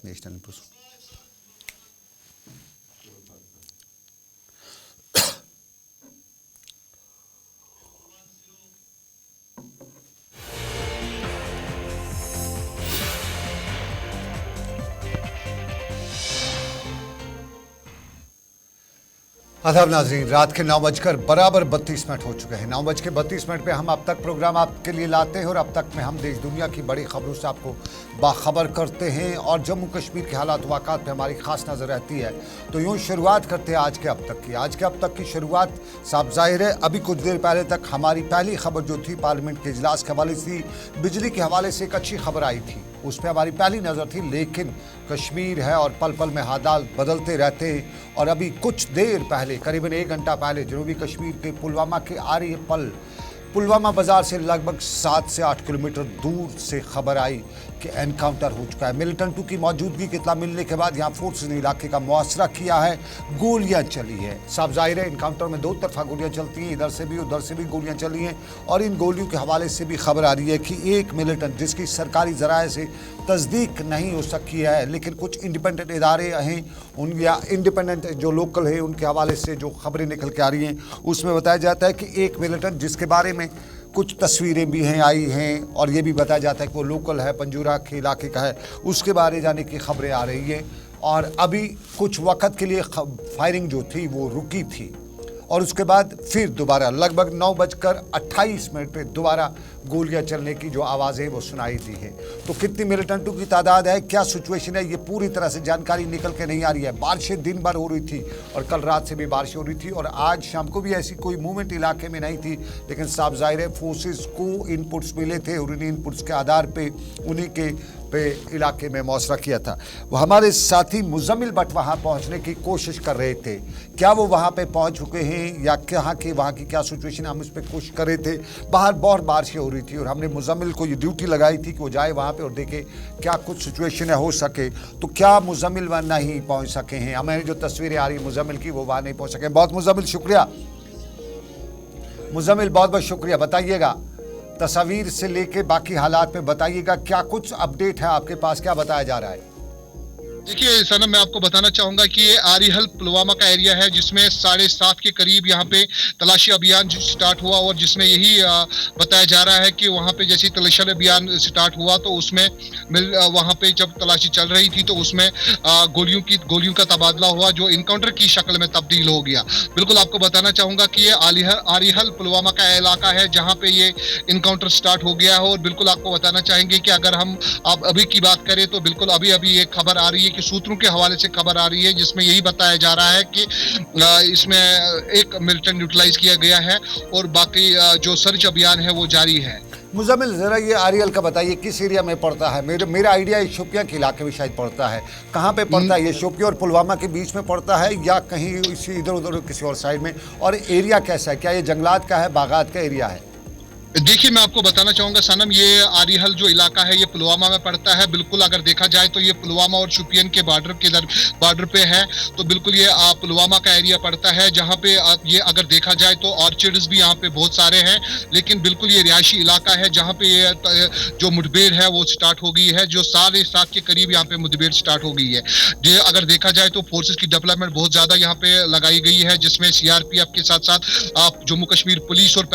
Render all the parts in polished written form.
National news. आदाब नाज़रीन, रात के 9:32 हो चुके हैं। 9:32 पे हम अब तक प्रोग्राम आपके लिए लाते हैं और अब तक में हम देश दुनिया की बड़ी खबरों से आपको बाखबर करते हैं और जम्मू कश्मीर के हालात वाक़ात पे हमारी ख़ास नज़र रहती है। तो यूँ शुरुआत करते हैं आज के अब तक की शुरुआत साफ ज़ाहिर है। अभी कुछ देर पहले तक हमारी पहली खबर जो थी पार्लियामेंट के इजलास के हवाले से, बिजली के हवाले से एक अच्छी खबर आई थी, उस पर हमारी पहली नज़र थी। लेकिन कश्मीर है और पल पल में हालात बदलते रहते हैं और अभी कुछ देर पहले, करीबन 1 घंटा पहले, जनूबी कश्मीर के पुलवामा के पुलवामा बाज़ार से लगभग 7 से 8 किलोमीटर दूर से खबर आई कि एनकाउंटर हो चुका है। मिलिटेंटों की मौजूदगी की इत्तला मिलने के बाद यहाँ फोर्सेस ने इलाके का मुआसरा किया है, गोलियां चली है। साफ जाहिर है एनकाउंटर में 2 तरफा गोलियां चलती हैं, इधर से भी उधर से भी गोलियां चली हैं और इन गोलियों के हवाले से भी खबर आ रही है कि एक मिलिटेंट, जिसकी सरकारी ज़राए से तस्दीक नहीं हो सकी है, लेकिन कुछ इंडिपेंडेंट इदारे हैं उन या इंडिपेंडेंट जो लोकल है उनके हवाले से जो खबरें निकल के आ रही हैं, उसमें बताया जाता है कि एक मिलिटेंट, जिसके बारे में कुछ तस्वीरें भी हैं आई हैं और ये भी बताया जाता है कि वो लोकल है, पंजूरा के इलाके का है, उसके बारे जाने की खबरें आ रही हैं। और अभी कुछ वक्त के लिए फायरिंग जो थी वो रुकी थी और उसके बाद फिर दोबारा लगभग 9:28 पे दोबारा गोलियां चलने की जो आवाज़ें वो सुनाई दी है। तो कितनी मिलिटेंटों की तादाद है, क्या सिचुएशन है, ये पूरी तरह से जानकारी निकल के नहीं आ रही है। बारिशें दिन भर हो रही थी और कल रात से भी बारिश हो रही थी और आज शाम को भी ऐसी कोई मूवमेंट इलाके में नहीं थी, लेकिन साफ जाहिर है फोर्सेस को इनपुट्स मिले थे और इन इनपुट्स के आधार पर उन्हीं के इलाके में मुआसरा किया था। वो हमारे साथी मुजम्मिल भट्ट वहाँ पहुँचने की कोशिश कर रहे थे। क्या वो वहाँ पे पहुँच चुके हैं या वहाँ की क्या सिचुएशन है, हम उस पर कोशिश कर रहे थे। बाहर बहुत बारिशें हो रही थी और हमने मुजम्मिल को ये ड्यूटी लगाई थी कि वो जाए वहाँ पे और देखे क्या कुछ सिचुएशन है हो सके। तो क्या मुजम्मिल वहाँ नहीं पहुँच सके हैं? हमें जो तस्वीरें आ रही मुजम्मिल की वो वहाँ नहीं पहुँच सके। बहुत मुजम्मिल शुक्रिया, मुजम्मिल बहुत बहुत शुक्रिया। बताइएगा तस्वीर से लेके बाकी हालात पे बताइएगा, क्या कुछ अपडेट है आपके पास, क्या बताया जा रहा है? देखिए सनम, मैं आपको बताना चाहूंगा कि ये आरिहल पुलवामा का एरिया है जिसमें 7:30 के करीब यहाँ पे तलाशी अभियान स्टार्ट हुआ और जिसमें यही बताया जा रहा है कि वहाँ पे जैसे तलाशी अभियान स्टार्ट हुआ तो उसमें वहाँ पे जब तलाशी चल रही थी तो उसमें गोलियों का तबादला हुआ जो इनकाउंटर की शक्ल में तब्दील हो गया। बिल्कुल आपको बताना चाहूंगा कि ये आरिहल पुलवामा का इलाका है जहाँ पे ये इनकाउंटर स्टार्ट हो गया है और बिल्कुल आपको बताना चाहेंगे कि अगर हम अभी की बात करें तो बिल्कुल अभी एक खबर आ रही है कि सूत्रों के हवाले से खबर आ रही है जिसमें यही बताया जा रहा है कि इसमें एक मिलिटेंट न्यूट्रलाइज किया गया है और बाकी जो सर्च अभियान है वो जारी है। मुजम्मिल ज़रा ये आरियल का बताइए किस एरिया में पड़ता है? मेरा आइडिया है शोपियां के इलाके में शायद पड़ता है। कहाँ पे पड़ता है ये? शोपियां और पुलवामा के बीच में पड़ता है या कहीं इसी इधर उधर किसी और साइड में? और एरिया कैसा है, क्या ये जंगलात का है, बागात का एरिया है? देखिए मैं आपको बताना चाहूंगा सनम, ये आरिहल जो इलाका है ये पुलवामा में पड़ता है। बिल्कुल अगर देखा जाए तो ये पुलवामा और शोपियान के बॉर्डर पे है, तो बिल्कुल ये पुलवामा का एरिया पड़ता है जहाँ पे ये अगर देखा जाए तो ऑर्चिड्स भी यहाँ पे बहुत सारे हैं, लेकिन बिल्कुल ये रिहायशी इलाका है जहाँ पे ये जो मुठभेड़ है वो स्टार्ट हो गई है, जो 7:30 के करीब यहाँ पे मुठभेड़ स्टार्ट हो गई है। अगर देखा जाए तो फोर्सेस की डेवलपमेंट बहुत ज्यादा यहाँ पे लगाई गई है जिसमें CRPF के साथ साथ जम्मू कश्मीर पुलिस और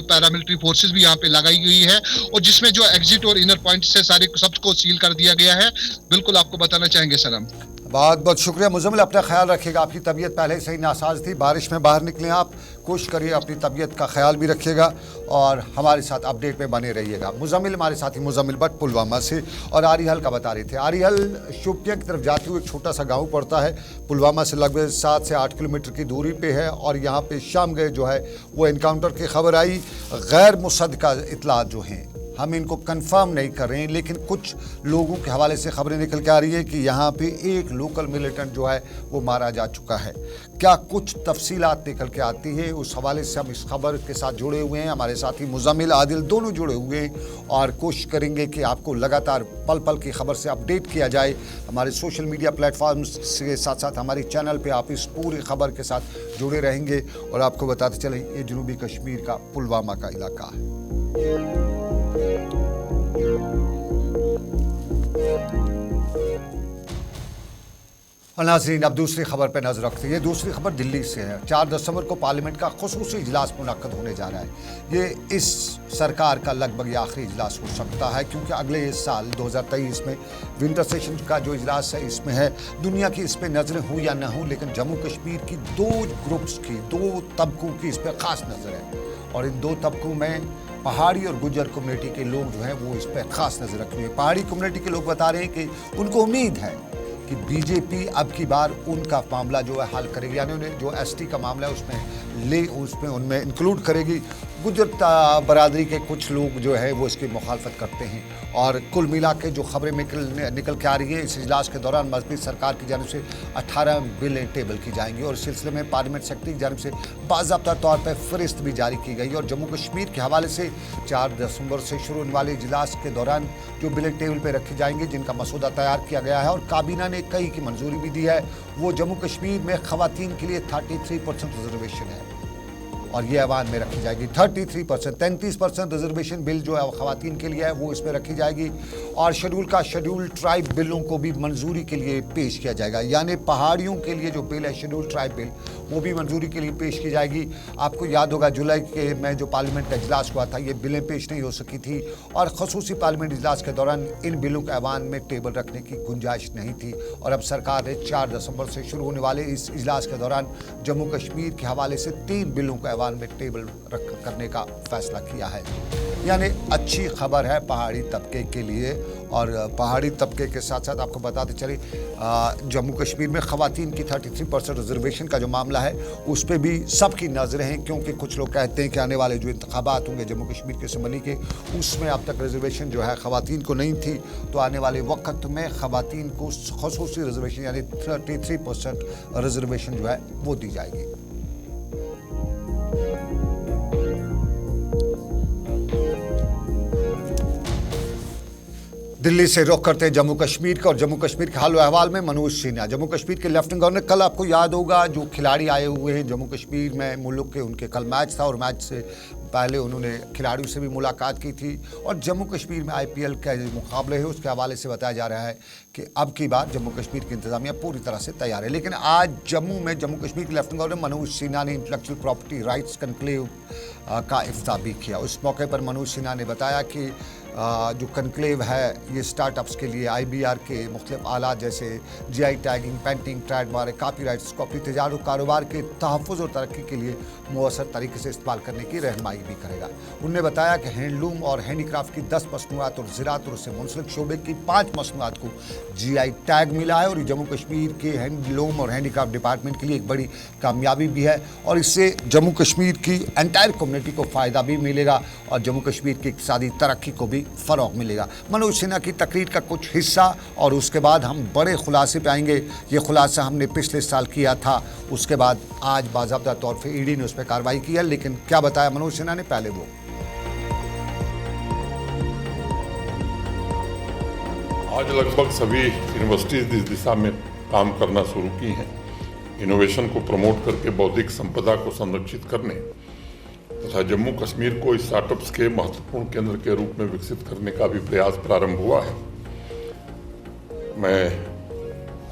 पैरामिलिट्री फोर्सेस भी यहाँ पे लगाई गई है और जिसमें जो एग्जिट और इनर पॉइंट से सारे सबको सील कर दिया गया है। बिल्कुल आपको बताना चाहेंगे सलाम। बहुत बहुत शुक्रिया मुजम्मिल, अपना ख्याल रखिएगा। आपकी तबीयत पहले से ही नासाज थी, बारिश में बाहर निकले आप, कोशिश करिए अपनी तबीयत का ख्याल भी रखिएगा और हमारे साथ अपडेट में बने रहिएगा। मुजम्मिल हमारे साथी मुजम्मिल भट्ट पुलवामा से और आरिहल का बता रहे थे। आरिहल शोपियां की तरफ जाते हुए एक छोटा सा गाँव पड़ता है, पुलवामा से लगभग 7 से 8 किलोमीटर की दूरी पे है और यहाँ पे शाम गए जो है वो एनकाउंटर की खबर आई। गैर मुसद्दका इतला जो हैं, हम इनको कंफर्म नहीं कर रहे हैं, लेकिन कुछ लोगों के हवाले से खबरें निकल के आ रही है कि यहाँ पे एक लोकल मिलिटेंट जो है वो मारा जा चुका है। क्या कुछ तफसीलात निकल के आती है, उस हवाले से हम इस खबर के साथ जुड़े हुए हैं। हमारे साथी मुजम्मिल आदिल दोनों जुड़े हुए हैं और कोशिश करेंगे कि आपको लगातार पल पल की खबर से अपडेट किया जाए। हमारे सोशल मीडिया प्लेटफॉर्म्स के साथ साथ हमारे चैनल पर आप इस पूरी खबर के साथ जुड़े रहेंगे और आपको बताते चलें ये जनूबी कश्मीर का पुलवामा का इलाका है। और नाज़रीन, अब दूसरी खबर पर नजर रखते हैं। ये दूसरी खबर दिल्ली से है। 4 दिसंबर को पार्लियामेंट का खुसूसी इजलास मुनक्कद होने जा रहा है। ये इस सरकार का लगभग आखिरी इजलास हो सकता है, क्योंकि अगले इस साल 2023 में विंटर सेशन का जो इजलास है इसमें है। दुनिया की इस पर नजरें हो या ना हो, लेकिन जम्मू कश्मीर की 2 ग्रुप्स की, 2 तबकों की इस पर खास नजर है। और इन 2 तबकों में पहाड़ी और गुज्जर कम्युनिटी के लोग जो हैं वो इस पर खास नजर रखे हुए। पहाड़ी कम्युनिटी के लोग बता रहे हैं कि उनको उम्मीद है कि बीजेपी अब की बार उनका मामला जो है हल करेगी, यानी उन्हें जो एसटी का मामला है उसमें उनमें इंक्लूड करेगी। गुज्जर बरादरी के कुछ लोग जो है वो इसकी मुखालफत करते हैं। और कुल मिला के जो खबरें निकल के आ रही है, इस इजलास के दौरान मजबूत सरकार की जानिब से 18 बिलें टेबल की जाएंगी और इस सिलसिले में पार्लियामेंट सेक्रेटरी की जानिब से बाज़ाब्ता तौर पर फहरिस्त भी जारी की गई। और जम्मू कश्मीर के हवाले से 4 दिसंबर से शुरू होने वाले इजलास के दौरान जो बिलें टेबल पर रखी जाएंगी, जिनका मसूदा तैयार किया गया है और काबीना ने कई की मंजूरी भी दी है, वो जम्मू कश्मीर में ख़वातीन के लिए 33% रिजर्वेशन है और ये ऐवान में रखी जाएगी। 33% रिजर्वेशन बिल जो है ख़वातीन के लिए है वो इसमें रखी जाएगी। और शेड्यूल ट्राइब बिलों को भी मंजूरी के लिए पेश किया जाएगा, यानी पहाड़ियों के लिए जो बिल है शेड्यूल ट्राइब बिल, वो भी मंजूरी के लिए पेश की जाएगी। आपको याद होगा जुलाई के में जो पार्लियामेंट का इजलास हुआ था, ये बिलें पेश नहीं हो सकी थी और खसूसी पार्लियामेंट इजलास के दौरान इन बिलों के ऐवान में टेबल रखने की गुंजाइश नहीं थी। और अब सरकार ने 4 दिसंबर से शुरू होने वाले इस इजलास के दौरान जम्मू कश्मीर के हवाले से 3 बिलों को ऐवान में टेबल रख करने का फैसला किया है। यानी अच्छी खबर है पहाड़ी तबके के लिए। और पहाड़ी तबके के साथ साथ आपको बताते चले, जम्मू कश्मीर में ख़वातीन की 33% रिजर्वेशन का जो मामला है उस पर भी सबकी नज़रें हैं, क्योंकि कुछ लोग कहते हैं कि आने वाले जो इंतखाबात होंगे जम्मू कश्मीर के असम्बली के, उसमें अब तक रिजर्वेशन जो है ख़वातीन को नहीं थी, तो आने वाले वक्त में ख़वातीन को खसूसी रिजर्वेशन यानी 33% रिजर्वेशन जो है वो दी जाएगी। दिल्ली से रुख करते हैं जम्मू कश्मीर का और जम्मू कश्मीर के हाल अहवाल में मनोज सिन्हा, जम्मू कश्मीर के लेफ्टिनेंट गवर्नर। कल आपको याद होगा जो खिलाड़ी आए हुए हैं जम्मू कश्मीर में मुल्क के, उनके कल मैच था और मैच से पहले उन्होंने खिलाड़ियों से भी मुलाकात की थी। और जम्मू कश्मीर में IPL का जो मुकाबले है उसके हवाले से बताया जा रहा है कि अब की बार जम्मू कश्मीर की इंतजामिया पूरी तरह से तैयार है। लेकिन आज जम्मू में जम्मू कश्मीर के लेफ्टिनेंट गवर्नर मनोज सिन्हा ने इंटेलेक्चुअल प्रॉपर्टी राइट्स कन्क्लेव का इफ्तिताह भी किया। उस मौके पर मनोज सिन्हा ने बताया कि जो कन्क्लेव है ये स्टार्टअप्स के लिए IBR के मुख्तलिफ आलात जैसे GI tagging, painting, trademark, copyrights को अपनी तिजारत और कारोबार के तहफ़्फ़ुज़ और तरक्की के लिए मुअस्सर तरीके से इस्तेमाल करने की रहनुमाई भी करेगा। उन्होंने बताया कि हैंडलूम और हैंडीक्राफ्ट की 10 मसनूआत और ज़राअत और उससे मुंसलिक शोबे की 5 मसनूआत को GI टैग मिला है और ये जम्मू कश्मीर के हैंडलूम और हैंडीक्राफ्ट डिपार्टमेंट के लिए एक बड़ी कामयाबी भी है और इससे जम्मू कश्मीर की एंटायर कम्युनिटी को फ़ायदा भी मिलेगा और जम्मू कश्मीर की इक़्तिसादी तरक्की को भी फ़रोग़ मिलेगा। मनोज सिन्हा की तकरीर का कुछ हिस्सा और उसके बाद हम बड़े खुलासे पे आएंगे। ये खुलासा हमने पिछले साल किया था, उसके बाद आज बाज़ाब्ता तौर पे ED ने उस पर कार्रवाई की है। लेकिन क्या बताया मनोज सिन्हा ने, पहले वो। आज लगभग सभी यूनिवर्सिटीज इस दिशा में काम करना शुरू की हैं। इनोवेशन को प्रमोट करके बौद्धिक संपदा को संरक्षित करने तथा जम्मू कश्मीर को स्टार्टअप्स के महत्वपूर्ण केंद्र के रूप में विकसित करने का भी प्रयास प्रारंभ हुआ है। मैं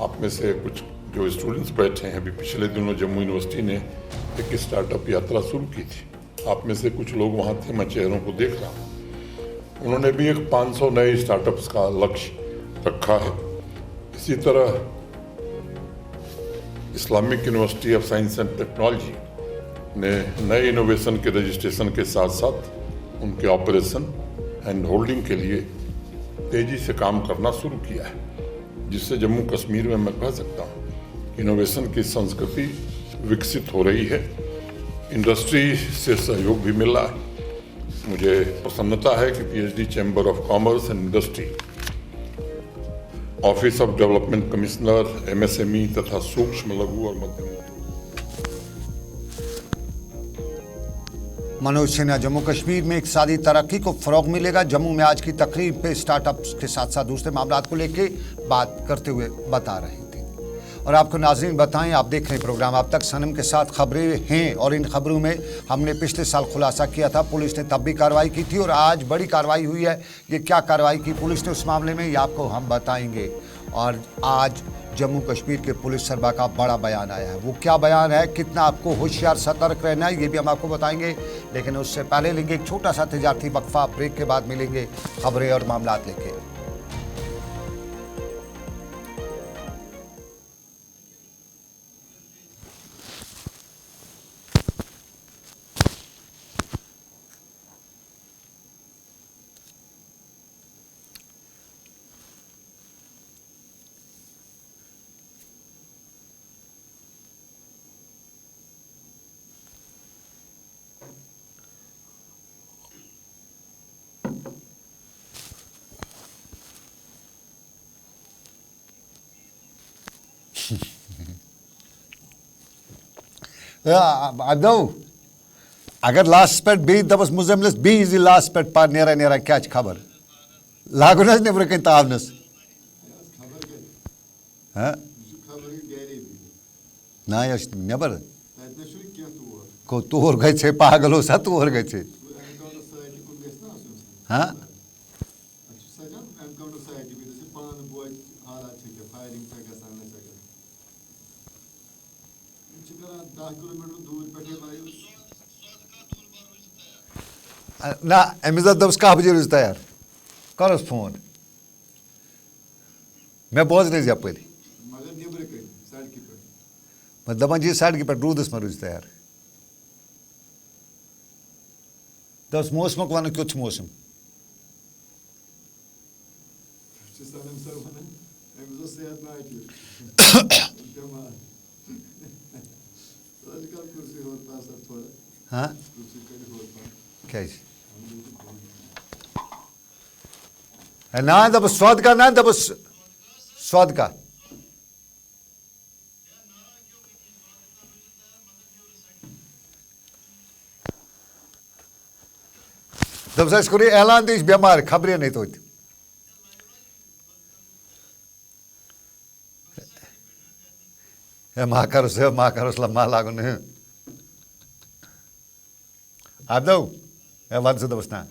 आप में से कुछ जो स्टूडेंट्स बैठे हैं, अभी पिछले दिनों जम्मू यूनिवर्सिटी ने एक स्टार्टअप यात्रा शुरू की थी। आप में से कुछ लोग वहाँ थे, मैं चेहरों को देख रहा हूँ। उन्होंने भी एक 500 नए स्टार्टअप्स का लक्ष्य रखा है। इसी तरह Islamic university of science and technology ने नए इनोवेशन के रजिस्ट्रेशन के साथ साथ उनके ऑपरेशन एंड होल्डिंग के लिए तेजी से काम करना शुरू किया है, जिससे जम्मू कश्मीर में मैं कह सकता हूँ इनोवेशन की संस्कृति विकसित हो रही है। इंडस्ट्री से सहयोग भी मिल रहा है। मुझे प्रसन्नता है कि PhD chamber of commerce and industry, office of development commissioner, MSME तथा सूक्ष्म, लघु और मध्यम मनोज सिन्हा, जम्मू कश्मीर में इक़्तिसादी तरक्की को फ़रोग़ मिलेगा। जम्मू में आज की तकरीर पे स्टार्टअप्स के साथ साथ दूसरे मामलात को लेके बात करते हुए बता रहे थे। और आपको नाज़रीन बताएं, आप देख रहे हैं प्रोग्राम आप तक सनम के साथ खबरें हैं और इन खबरों में हमने पिछले साल खुलासा किया था। पुलिस ने तब भी कार्रवाई की थी और आज बड़ी कार्रवाई हुई है। ये क्या कार्रवाई की पुलिस ने उस मामले में, ये आपको हम बताएंगे। और आज जम्मू कश्मीर के पुलिस सरबा का बड़ा बयान आया है। वो क्या बयान है, कितना आपको होशियार सतर्क रहना है, ये भी हम आपको बताएंगे। लेकिन उससे पहले लेंगे एक छोटा सा तजारती वक्फा, ब्रेक के बाद मिलेंगे खबरें और मामला लेके। दो अगर लास्ट पे बी दबस मुजम्मिलस बी इज लास्ट पे पार नेरा नेरा क्या खबर लागुनस नेबर कन तावनस हाँ ना यश नेबर को तोर गए छे पागल हो सा तोर गए छे हाँ ना अमित दबस कह बजे रोज तैयार कर फोन मैं बोझ नहीं जा पहले मैं दपन जी साइड की पे रूदस में रोज तैयार दस मौसम को वन कुछ मौसम हाँ क्या ना दब स्वाद का ना दब स्वाद का दब से इसको ऐलान दी बीमार खबरें नहीं तो माँ करो लम्मा लागू नहीं आप दो वन से दबसना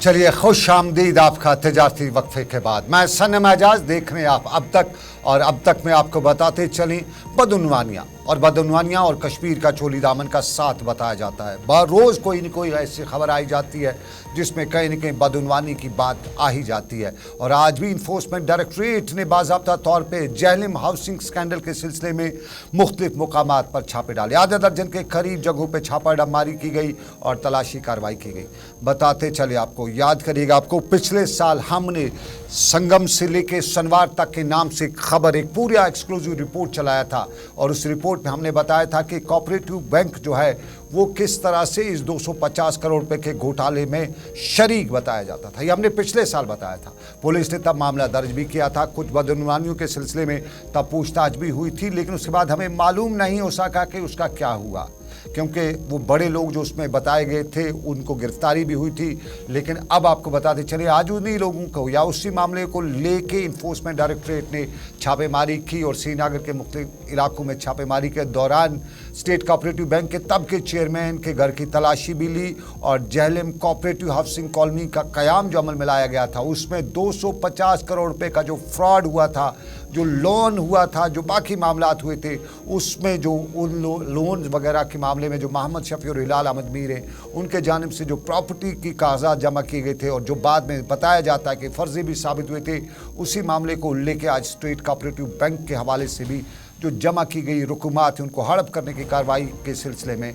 चलिए खुश आमदीद आपका तजारती वक्फे के बाद। मैं सनम एजाज देख रहे हैं आप अब तक में आपको बताते चलें बदउनवानियाँ और कश्मीर का चोली दामन का साथ बताया जाता है। हर रोज़ कोई न कोई ऐसी खबर आई जाती है जिसमें कहीं न कहीं बदउनवानी की बात आ ही जाती है। और आज भी इन्फोर्समेंट डायरेक्टरेट ने बाज़ाब्ता तौर पर जहलम हाउसिंग स्कैंडल के सिलसिले में मुख्तलिफ मुकामात पर छापे डाले। आधा दर्जन के करीब जगहों पर छापामारी की गई और तलाशी कार्रवाई की गई। बताते चले आपको, याद करिएगा आपको, पिछले साल हमने संगम से लेकर सनवार तक के नाम से खबर एक पूरा एक्सक्लूसिव रिपोर्ट चलाया था और उस रिपोर्ट में हमने बताया था कि कोऑपरेटिव बैंक जो है वो किस तरह से इस 250 करोड़ रुपए के घोटाले में शरीक बताया जाता था। ये हमने पिछले साल बताया था। पुलिस ने तब मामला दर्ज भी किया था। कुछ बदउनवानियों के सिलसिले में तब पूछताछ भी हुई थी, लेकिन उसके बाद हमें मालूम नहीं हो सका कि उसका क्या हुआ, क्योंकि वो बड़े लोग जो उसमें बताए गए थे उनको गिरफ्तारी भी हुई थी। लेकिन अब आपको बताते चले आज उन्हीं लोगों को या उसी मामले को लेके इन्फोर्समेंट डायरेक्टरेट ने छापेमारी की और श्रीनगर के मुख्तलिफ इलाकों में छापेमारी के दौरान स्टेट कोऑपरेटिव बैंक के तब के चेयरमैन के घर की तलाशी भी ली और जहलम कोऑपरेटिव हाउसिंग कॉलोनी का क़याम जो अमल में लाया गया था उसमें 250 करोड़ रुपए का जो फ्रॉड हुआ था, जो लोन हुआ था, जो बाकी मामलात हुए थे, उसमें जो उन लोन वगैरह के मामले में जो मोहम्मद शफी और हिलाल अहमद मीर हैं उनके जानिब से जो प्रॉपर्टी की कागजात जमा किए गए थे और जो बाद में बताया जाता है कि फर्जी भी साबित हुए थे, उसी मामले को लेकर आज स्टेट कोऑपरेटिव बैंक के हवाले से भी जो जमा की गई रुकूमात है उनको हड़प करने की कार्रवाई के सिलसिले में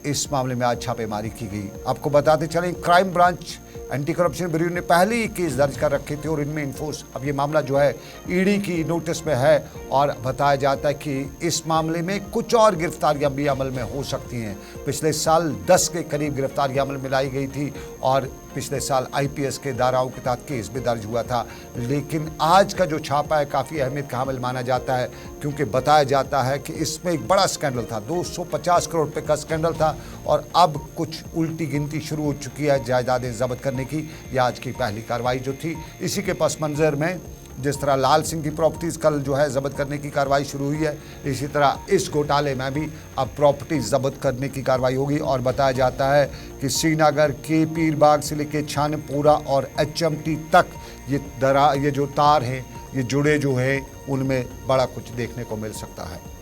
इस मामले में आज छापेमारी की गई। आपको बताते चलें crime branch anti corruption bureau ने पहले ही केस दर्ज कर रखे थे और इनमें इन्फोर्स अब ये मामला जो है ईडी की नोटिस में है और बताया जाता है कि इस मामले में कुछ और गिरफ्तारियां भी अमल में हो सकती हैं। पिछले साल 10 के करीब गिरफ्तारियां अमल में लाई गई थी और पिछले साल आईपीएस के धाराओं के तहत केस भी दर्ज हुआ था। लेकिन आज का जो छापा है काफ़ी अहमियत का हामिल माना जाता है, क्योंकि बताया जाता है कि इसमें एक बड़ा स्कैंडल था, 250 करोड़ रुपए का स्कैंडल था और अब कुछ उल्टी गिनती शुरू हो चुकी है जायदादें जब्त करने की। यह आज की पहली कार्रवाई जो थी, इसी के पस मंजर में जिस तरह लाल सिंह की प्रॉपर्टीज़ कल जो है जब्त करने की कार्रवाई शुरू हुई है, इसी तरह इस घोटाले में भी अब प्रॉपर्टीज जब्त करने की कार्रवाई होगी। और बताया जाता है कि श्रीनगर के पीरबाग से लेकर छानपुरा और एचएमटी तक ये जो तार हैं, ये जुड़े जो हैं, उनमें बड़ा कुछ देखने को मिल सकता है।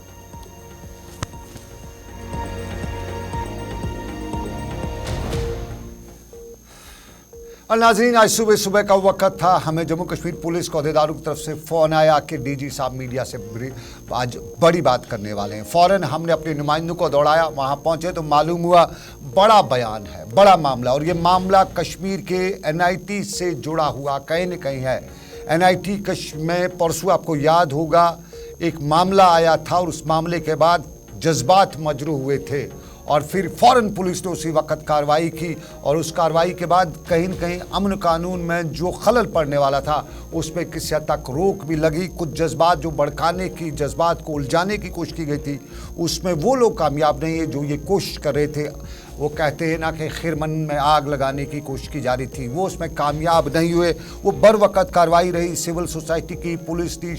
और नाज़रीन, आज सुबह सुबह का वक्त था, हमें जम्मू कश्मीर पुलिस के अहदेदारों की तरफ से फ़ोन आया कि डीजी साहब मीडिया से आज बड़ी बात करने वाले हैं। फ़ौरन हमने अपने नुमाइंदों को दौड़ाया, वहाँ पहुँचे तो मालूम हुआ बड़ा बयान है, बड़ा मामला, और ये मामला कश्मीर के एनआईटी से जुड़ा हुआ कहीं न कहीं है। एनआईटी में परसों आपको याद होगा एक मामला आया था और उस मामले के बाद जज्बात मजरू हुए थे और फिर फ़ौरन पुलिस ने उसी वक्त कार्रवाई की और उस कार्रवाई के बाद कहीं न कहीं अमन कानून में जो खलल पड़ने वाला था उसमें किसी हद तक रोक भी लगी। कुछ जज्बात जो भड़काने की, जज्बात को उलझाने की कोशिश की गई थी, उसमें वो लोग कामयाब नहीं है जो ये कोशिश कर रहे थे। वो कहते हैं ना कि खिरमन में आग लगाने की कोशिश की जा रही थी, वो उसमें कामयाब नहीं हुए। वो बर वक़्त कार्रवाई रही, सिविल सोसाइटी की, पुलिस की,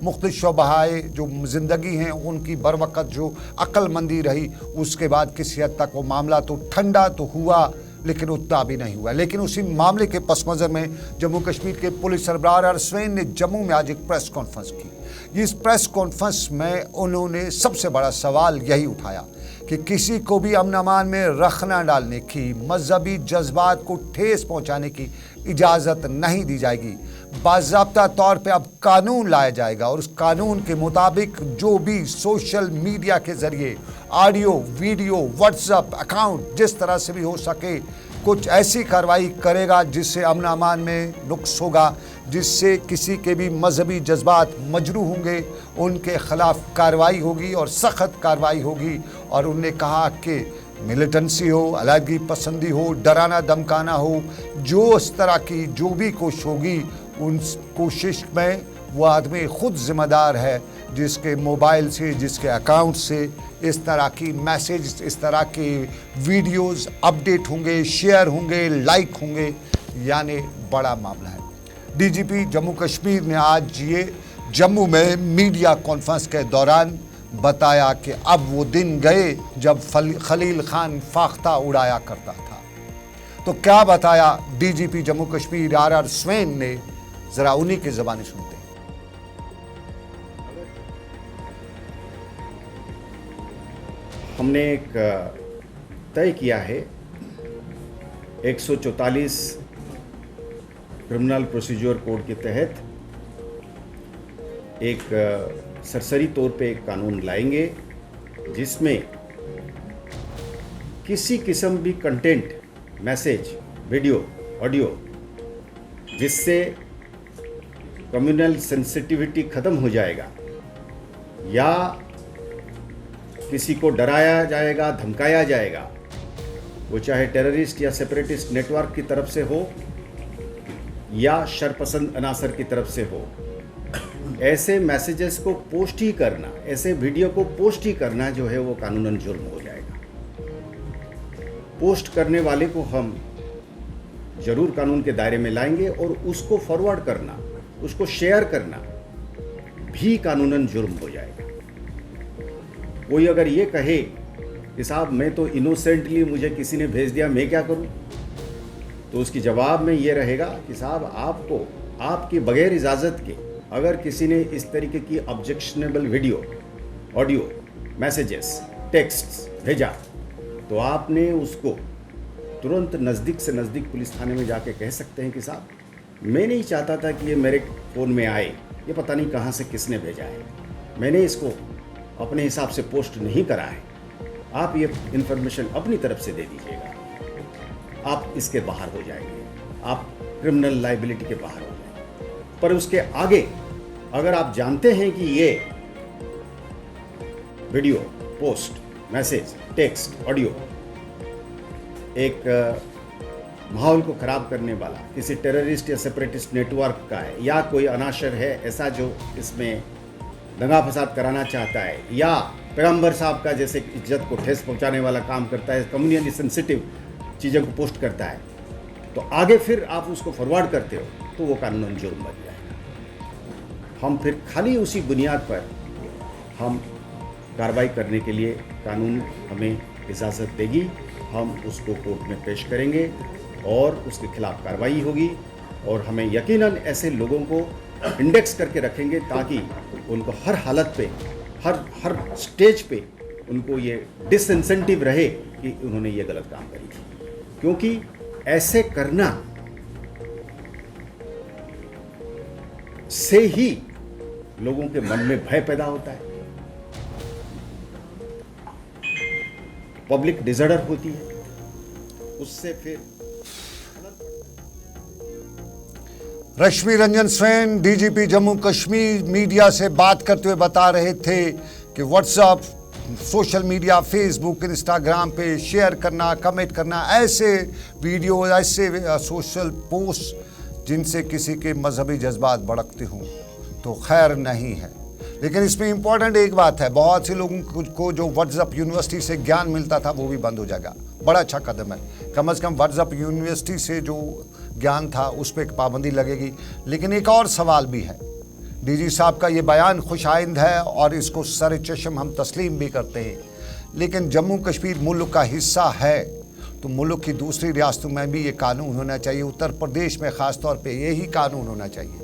मुख्तलिफ शोबाए जो ज़िंदगी हैं उनकी बर वक़्त जो अक्लमंदी रही, उसके बाद किसी हद तक वो मामला तो ठंडा तो हुआ लेकिन उतना भी नहीं हुआ। लेकिन उसी मामले के पस मंज़र में जम्मू कश्मीर के पुलिस सरबराह आर स्वेन ने जम्मू में आज एक प्रेस कॉन्फ्रेंस की। इस प्रेस कॉन्फ्रेंस में उन्होंने सबसे बड़ा सवाल यही उठाया कि किसी को भी अमन अमान में रखना डालने की, मजहबी जज्बात को ठेस पहुंचाने की इजाज़त नहीं दी जाएगी। बाज़ाब्ता तौर पे अब कानून लाया जाएगा और उस कानून के मुताबिक जो भी सोशल मीडिया के ज़रिए ऑडियो, वीडियो, व्हाट्सएप अकाउंट जिस तरह से भी हो सके कुछ ऐसी कार्रवाई करेगा जिससे अमन अमान में नुक्स होगा, जिससे किसी के भी मजहबी जज्बात मजरू होंगे, उनके ख़िलाफ़ कार्रवाई होगी और सख्त कार्रवाई होगी। और उन्होंने कहा कि मिलिटेंसी हो, अलहदगी पसंदी हो, डराना धमकाना हो, जो इस तरह की जो भी कोशिश होगी, उन कोशिश में वो आदमी ख़ुद ज़िम्मेदार है जिसके मोबाइल से, जिसके अकाउंट से इस तरह की मैसेज, इस तरह के वीडियोस अपडेट होंगे, शेयर होंगे, लाइक होंगे, यानी बड़ा मामला है। डीजीपी जम्मू कश्मीर ने आज ये जम्मू में मीडिया कॉन्फ्रेंस के दौरान बताया कि अब वो दिन गए जब खलील खान फाख्ता उड़ाया करता था। तो क्या बताया डीजीपी जम्मू कश्मीर आर स्वेन ने, ज़रा उन्हीं की ज़बानी सुनते हैं। हमने एक तय किया है 144 क्रिमिनल प्रोसीजर कोड के तहत एक सरसरी तौर पे एक कानून लाएंगे जिसमें किसी किस्म भी कंटेंट, मैसेज, वीडियो, ऑडियो जिससे कम्युनल सेंसिटिविटी ख़त्म हो जाएगा या किसी को डराया जाएगा, धमकाया जाएगा, वो चाहे टेररिस्ट या सेपरेटिस्ट नेटवर्क की तरफ से हो या शरपसंद अनासर की तरफ से हो, ऐसे मैसेजेस को पोस्ट ही करना, ऐसे वीडियो को पोस्ट ही करना जो है वो कानूनन जुर्म हो जाएगा। पोस्ट करने वाले को हम जरूर कानून के दायरे में लाएंगे और उसको फॉरवर्ड करना, उसको शेयर करना भी कानूनन जुर्म हो जाएगा। कोई अगर ये कहे कि साहब मैं तो इनोसेंटली, मुझे किसी ने भेज दिया, मैं क्या करूं, तो उसकी जवाब में ये रहेगा कि साहब आपको आपकी बगैर इजाज़त के अगर किसी ने इस तरीके की objectionable video, audio, messages, text भेजा तो आपने उसको तुरंत नज़दीक से नज़दीक पुलिस थाने में जाके कह सकते हैं कि साहब मैं नहीं चाहता था कि ये मेरे फ़ोन में आए, ये पता नहीं कहाँ से किसने भेजा है, मैंने इसको अपने हिसाब से पोस्ट नहीं करा है, आप ये इन्फॉर्मेशन अपनी तरफ से दे दीजिएगा, आप इसके बाहर हो जाएंगे। आप क्रिमिनल लाइबिलिटी के बाहर हो जाएंगे। पर उसके आगे अगर आप जानते हैं कि ये video, post, message, text, audio एक माहौल को खराब करने वाला किसी टेररिस्ट या सेपरेटिस्ट नेटवर्क का है, या कोई अनाशर है ऐसा जो इसमें दंगा फसाद कराना चाहता है, या पैगंबर साहब का जैसे इज्जत को ठेस पहुंचाने वाला काम करता है, कम्युनिटी सेंसिटिव चीज़ों को पोस्ट करता है, तो आगे फिर आप उसको फॉरवर्ड करते हो तो वो कानूनन जुर्म बन जाएगा। हम फिर खाली उसी बुनियाद पर हम कार्रवाई करने के लिए कानून हमें इजाज़त देगी, हम उसको कोर्ट में पेश करेंगे और उसके खिलाफ कार्रवाई होगी, और हमें यकीनन ऐसे लोगों को इंडेक्स करके रखेंगे ताकि उनको हर हालत पे, हर स्टेज पे उनको ये डिसइंसेंटिव रहे कि उन्होंने ये गलत काम करी थी, क्योंकि ऐसे करना से ही लोगों के मन में भय पैदा होता है, पब्लिक डिसऑर्डर होती है, उससे फिर रश्मि रंजन स्वयं डीजीपी जम्मू कश्मीर मीडिया से बात करते हुए बता रहे थे कि WhatsApp, social media, Facebook, Instagram पे शेयर करना, कमेंट करना, ऐसे वीडियो, ऐसे सोशल पोस्ट जिनसे किसी के मजहबी जज्बात भड़कते हों तो खैर नहीं है। लेकिन इसमें इम्पॉर्टेंट एक बात है, बहुत से लोगों को जो व्हाट्सएप यूनिवर्सिटी से ज्ञान मिलता था वो भी बंद हो जाएगा। बड़ा अच्छा कदम है, कम से कम व्हाट्सएप यूनिवर्सिटी से जो ज्ञान था उस पर एक पाबंदी लगेगी। लेकिन एक और सवाल भी है, डीजी साहब का ये बयान खुशाइंद है और इसको सर चश्म हम तस्लीम भी करते हैं, लेकिन जम्मू कश्मीर मुल्क का हिस्सा है तो मुल्क की दूसरी रियासतों में भी ये कानून होना चाहिए। उत्तर प्रदेश में ख़ास तौर पे यही कानून होना चाहिए,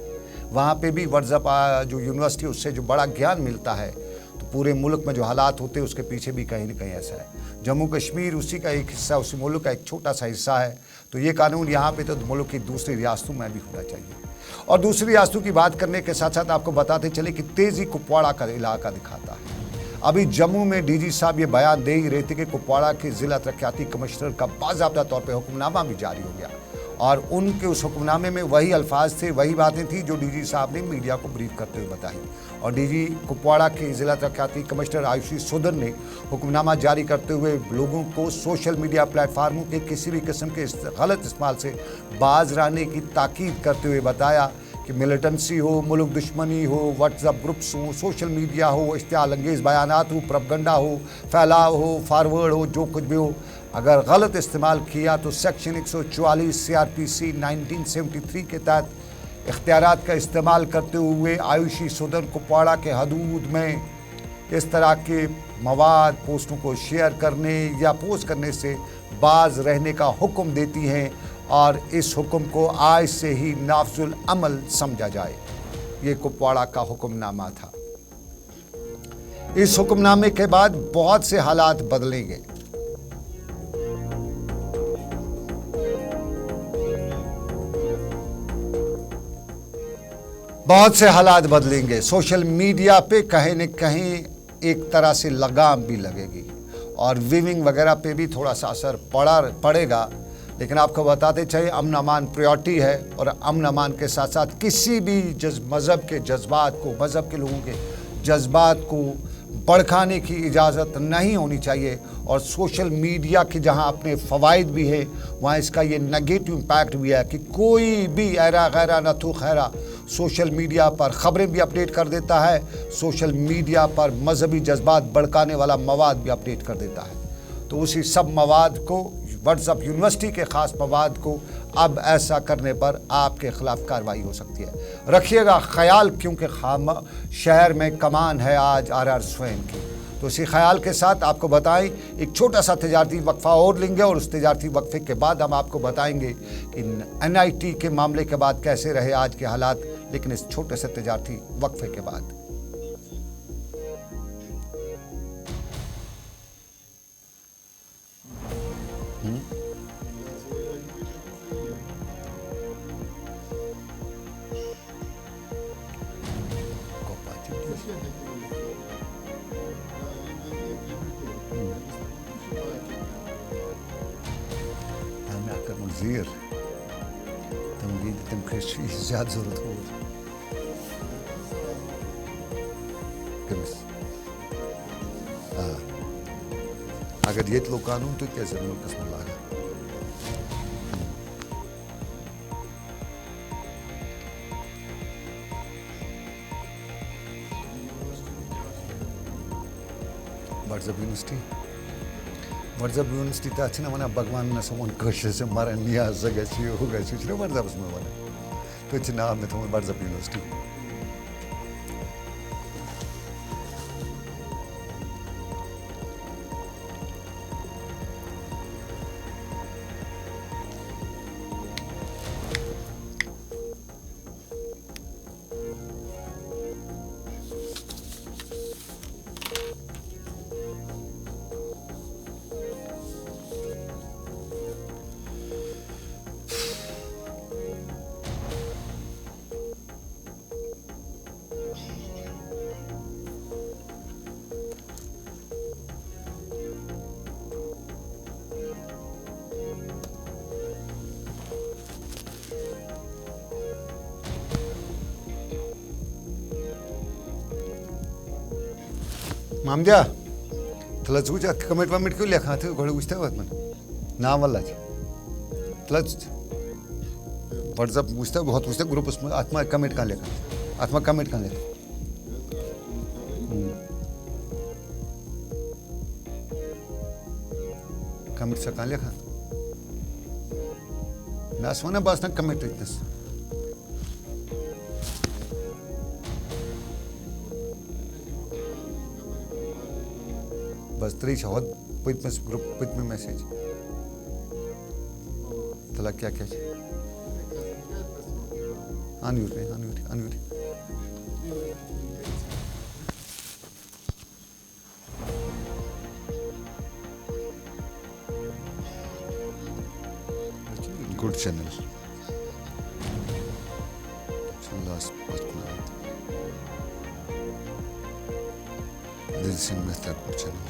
वहाँ पे भी व्हाट्सएप जो यूनिवर्सिटी उससे जो बड़ा ज्ञान मिलता है, तो पूरे मुल्क में जो हालात होते हैं उसके पीछे भी कहीं ना कहीं ऐसा है। जम्मू कश्मीर उसी का एक हिस्सा, उसी मुल्क का एक छोटा सा हिस्सा है, तो ये कानून यहाँ पे तो मुल्क की दूसरी रियासतों में भी होना चाहिए। और दूसरी रियासतों की बात करने के साथ साथ आपको बताते चले कि तेज़ी कुपवाड़ा का इलाका दिखाता है। अभी जम्मू में डीजी साहब ये बयान दे ही रहे थे कि कुपवाड़ा के ज़िला तरक्याती कमिश्नर का बाज़ाब्ता तौर पर हुक्मनामा भी जारी हो गया, और उनके उस हुक्मनामे में वही अल्फाज थे, वही बातें थी जो डीजी साहब ने मीडिया को ब्रीफ करते हुए बताई। और डीजी कुपवाड़ा के ज़िला तरक्याती कमिश्नर आयुषी सुधर ने हुक्मनामा जारी करते हुए लोगों को सोशल मीडिया प्लेटफार्मों के किसी भी किस्म के गलत इस्तेमाल से बाज रहने की ताकीद करते हुए बताया कि मिलिटेंसी हो, मुल्क दुश्मनी हो, व्हाट्सएप ग्रुप्स हो, सोशल मीडिया हो, इश्तियाल अंगेज़ बयानात हो, प्रोपगंडा हो, फैलाव हो, फॉरवर्ड हो, जो कुछ भी हो, अगर गलत इस्तेमाल किया तो सेक्शन 144 CRPC 1973 के तहत इख्तियारात का इस्तेमाल करते हुए आयुषी सुधर कुपवाड़ा के हदूद में इस तरह के मवाद, पोस्टों को शेयर करने या पोस्ट करने से बाज रहने का हुक्म देती हैं, और इस हुक्म को आज से ही नाफजुल अमल समझा जाए। ये कुपवाड़ा का हुक्मनामा था। इस हुक्मनामे के बाद बहुत से हालात बदलेंगे। बहुत से हालात बदलेंगे। सोशल मीडिया पे कहीं न कहीं एक तरह से लगाम भी लगेगी और विविंग वगैरह पे भी थोड़ा सा असर पड़ेगा। लेकिन आपको बताते चाहिए अमन अमान प्रायोरिटी है, और अमन अमान के साथ साथ किसी भी मज़हब के जज्बात को, मज़हब के लोगों के जज्बात को भड़काने की इजाज़त नहीं होनी चाहिए। और सोशल मीडिया के जहां अपने फ़वाइद भी है, वहां इसका ये नेगेटिव इम्पैक्ट भी है कि कोई भी ऐरा गैरा नथु खैरा सोशल मीडिया पर ख़बरें भी अपडेट कर देता है, सोशल मीडिया पर मजहबी जज्बात भड़काने वाला मवाद भी अपडेट कर देता है। तो उसी सब मवाद को, व्हाट्सएप यूनिवर्सिटी के ख़ास मवाद को, अब ऐसा करने पर आपके ख़िलाफ़ कार्रवाई हो सकती है। रखिएगा ख्याल, क्योंकि शहर में कमान है आज RR स्वयं की। तो इसी ख्याल के साथ आपको बताएं, एक छोटा सा तजारती वक्फा और लेंगे, और उस तजारती वक्फे के बाद हम आपको बताएंगे कि NIT के मामले के बाद कैसे रहे आज के हालात, लेकिन इस छोटे से तजारती वक्फे के बाद। ज्यादा जरूरत हो अगर ये लोग कानून तो कैसे मुल्क में लागा WhatsApp यूनिवर्सिटी तो अच्छी ना वना भगवान न समन कशे से मर नियाज गसी हो गसी छ WhatsApp में वना तो नाम में तो WhatsApp यूनिवर्सिटी मामद्या तुला तुझ्या कमेंट वमेंट क्यों लिखा थे घोड़े पूछते हुए मन नाम वाला तुला WhatsApp पूछते बहुत पूछते ग्रुप उसमें आत्मा कमेंट कहाँ लिखा आत्मा कमेंट कहाँ लिखा कमेंट से कहाँ लिखा ना सोना बस ना कमेंट इतने बस तरी बहुत पिट में ग्रुप पिट में मैसेज तला क्या क्या अनयूरी good channel Medicine method channel.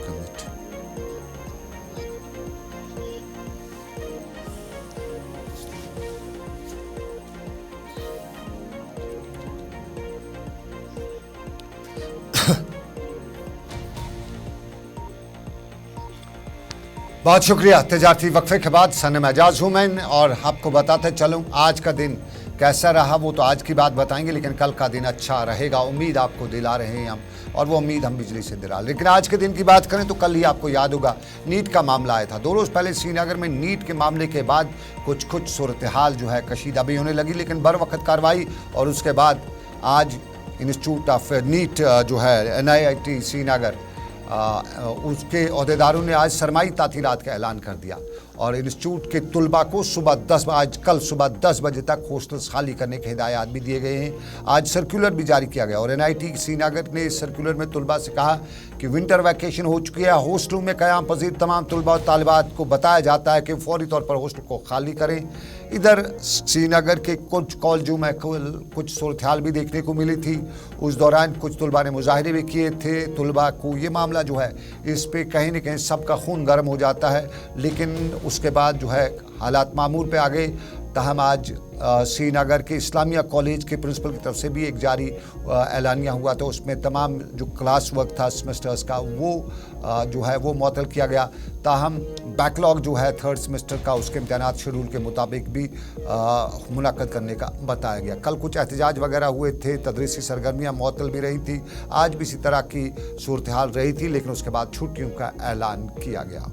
Commit. बहुत शुक्रिया। तजारती वक्फे के बाद सनम एजाज हूं मैं और आपको बताते चलूं आज का दिन कैसा रहा वो तो आज की बात बताएंगे, लेकिन कल का दिन अच्छा रहेगा उम्मीद आपको दिला रहे हैं हम, और वो उम्मीद हम बिजली से दिला। लेकिन आज के दिन की बात करें तो कल ही आपको याद होगा नीट का मामला आया था। 2 रोज़ पहले श्रीनगर में नीट के मामले के बाद कुछ सूरत हाल जो है कशीदा भी होने लगी, लेकिन बर वक्त कार्रवाई और उसके बाद आज इंस्टीट्यूट ऑफ नीट जो है NIT श्रीनगर उसके अहदेदारों ने आज सरमाई तातीरात का ऐलान कर दिया और इंस्टीट्यूट के तुलबा को कल सुबह 10 बजे तक हॉस्टल्स खाली करने के हिदायत भी दिए गए हैं। आज सर्कुलर भी जारी किया गया और NIT श्रीनगर ने इस सर्कुलर में तुलबा से कहा कि विंटर वैकेशन हो चुकी है, हॉस्टलों में क़याम पजीर तमाम तुलबा और तालिबात को बताया जाता है कि फौरी तौर पर हॉस्टल को खाली करें। इधर श्रीनगर के कुछ कॉलेजों में कुछ सूरत हाल भी देखने को मिली थी। उस दौरान कुछ तुलबा ने मुजाहरे भी किए थे। तुलबा को ये मामला जो है इस पे कहीं न कहीं सबका खून गर्म हो जाता है, लेकिन उसके बाद जो है हालात मामूल पे आ गए। तहम आज श्रीनगर के इस्लामिया कॉलेज के प्रिंसिपल की तरफ से भी एक जारी ऐलानिया हुआ था, उसमें तमाम जो क्लास वर्क था सेमेस्टर्स का वो जो है वो मुअत्तल किया गया। ताहम बैकलॉग जो है 3rd सेमेस्टर का उसके इम्तहानात शेड्यूल के मुताबिक भी मुनाक़द करने का बताया गया। कल कुछ एहतजाज वगैरह हुए थे, तदरीसी सरगर्मियाँ मुअत्तल भी रही थी, आज भी इसी तरह की सूरत हाल रही थी, लेकिन उसके बाद छुट्टियों का ऐलान किया गया।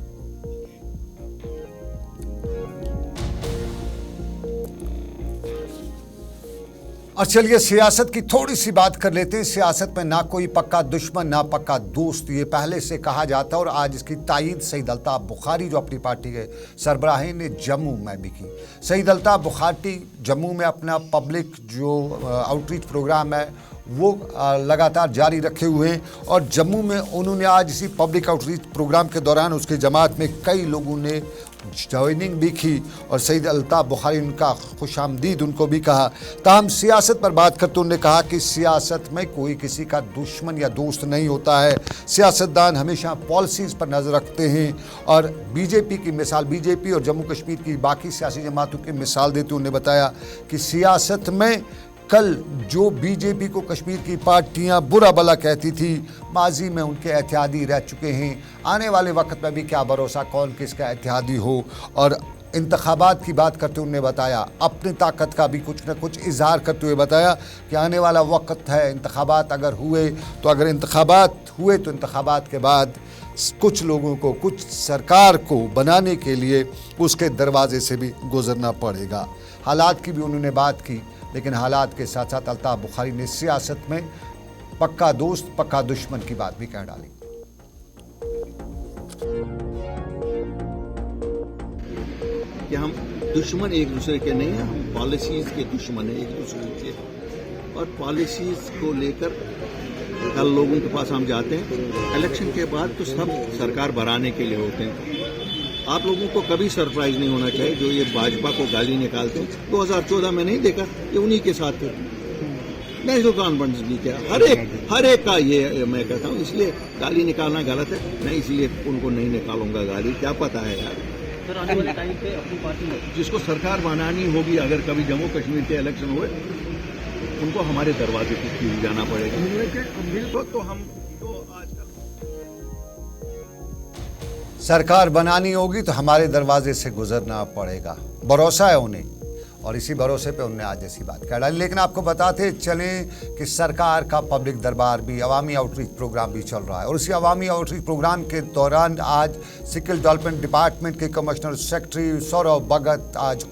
और चलिए सियासत की थोड़ी सी बात कर लेते हैं। सियासत में ना कोई पक्का दुश्मन ना पक्का दोस्त, ये पहले से कहा जाता है और आज इसकी तायीद सईद अल्ताफ़ बुखारी जो अपनी पार्टी के सरबराह ने जम्मू में भी की। सईद अल्ताफ़ बुखारी जम्मू में अपना पब्लिक जो आउटरीच प्रोग्राम है वो लगातार जारी रखे हुए हैं और जम्मू में उन्होंने आज इसी पब्लिक आउटरीच प्रोग्राम के दौरान उसके जमात में कई लोगों ने ज्वाइनिंग भी की और सईद अल्ताफ़ बुखारी उनका खुशामदीद उनको भी कहा। ताहम सियासत पर बात करते उन्होंने कहा कि सियासत में कोई किसी का दुश्मन या दोस्त नहीं होता है। सियासतदान हमेशा पॉलिसीज़ पर नज़र रखते हैं और बीजेपी की मिसाल, बीजेपी और जम्मू कश्मीर की बाकी सियासी जमातों की मिसाल देते उन्होंने बताया कि सियासत में कल जो बीजेपी को कश्मीर की पार्टियां बुरा भला कहती थी, माजी में उनके एहतियाती रह चुके हैं। आने वाले वक्त में भी क्या भरोसा कौन किसका एहतियाती हो। और इंतखाबात की बात करते उन्होंने बताया, अपनी ताकत का भी कुछ न कुछ इजहार करते हुए बताया कि आने वाला वक्त है, इंतखाबात अगर हुए तो इंतखाबात के बाद कुछ लोगों को, कुछ सरकार को बनाने के लिए उसके दरवाजे से भी गुजरना पड़ेगा। हालात की भी उन्होंने बात की, लेकिन हालात के साथ साथ अल्ताफ़ बुखारी ने सियासत में पक्का दोस्त पक्का दुश्मन की बात भी कह डाली। कि हम दुश्मन एक दूसरे के नहीं हैं, हम पॉलिसीज़ के दुश्मन हैं एक दूसरे के। और पॉलिसीज़ को लेकर कल लोगों के पास हम जाते हैं, इलेक्शन के बाद तो सब सरकार बनाने के लिए होते हैं। आप लोगों को कभी सरप्राइज नहीं होना चाहिए जो ये भाजपा को गाली निकालते हैं। 2014 में नहीं देखा ये उन्हीं के साथ थे, नेशनल कॉन्फ्रेंस भी क्या, हर एक का ये मैं कहता हूँ। इसलिए गाली निकालना गलत है, मैं इसलिए उनको नहीं निकालूंगा गाली। क्या पता है यार, आने वाले टाइम पे अपनी पार्टी में जिसको सरकार बनानी होगी, अगर कभी जम्मू कश्मीर के इलेक्शन हुए, उनको हमारे दरवाजे पे जाना पड़ेगा। तो हम तो आजकल सरकार बनानी होगी तो हमारे दरवाजे से गुजरना पड़ेगा, भरोसा है उन्हें, और इसी भरोसे पे उन्होंने आज ऐसी बात कह डाली। लेकिन आपको बताते चलें कि सरकार का पब्लिक दरबार भी, अवामी आउटरीच प्रोग्राम भी चल रहा है। और उसी अवामी आउटरीच प्रोग्राम के दौरान आज स्किल डेवलपमेंट डिपार्टमेंट के कमिश्नर सेक्रेटरी सौरभ भगत आज